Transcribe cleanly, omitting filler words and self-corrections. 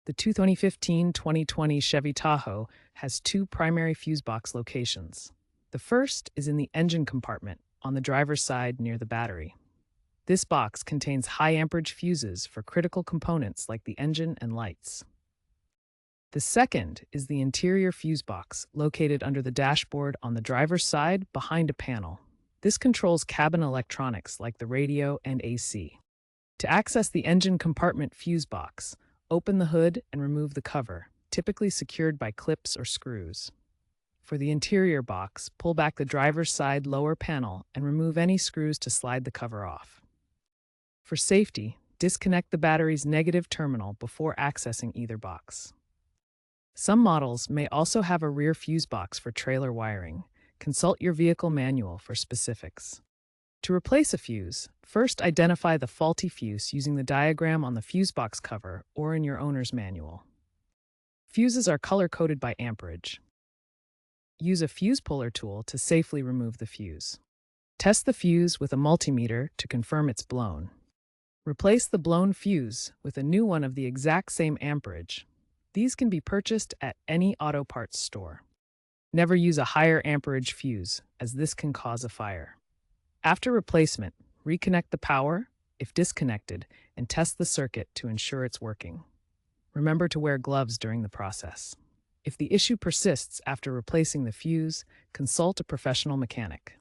The 2015-2020 Chevy Tahoe has two primary fuse box locations. The first is in the engine compartment on the driver's side near the battery. This box contains high amperage fuses for critical components like the engine and lights. The second is the interior fuse box located under the dashboard on the driver's side behind a panel. This controls cabin electronics like the radio and AC. To access the engine compartment fuse box, open the hood and remove the cover, typically secured by clips or screws. For the interior box, pull back the driver's side lower panel and remove any screws to slide the cover off. For safety, disconnect the battery's negative terminal before accessing either box. Some models may also have a rear fuse box for trailer wiring. Consult your vehicle manual for specifics. To replace a fuse, first identify the faulty fuse using the diagram on the fuse box cover or in your owner's manual. Fuses are color-coded by amperage. Use a fuse puller tool to safely remove the fuse. Test the fuse with a multimeter to confirm it's blown. Replace the blown fuse with a new one of the exact same amperage. These can be purchased at any auto parts store. Never use a higher amperage fuse, as this can cause a fire. After replacement, reconnect the power, if disconnected, and test the circuit to ensure it's working. Remember to wear gloves during the process. If the issue persists after replacing the fuse, consult a professional mechanic.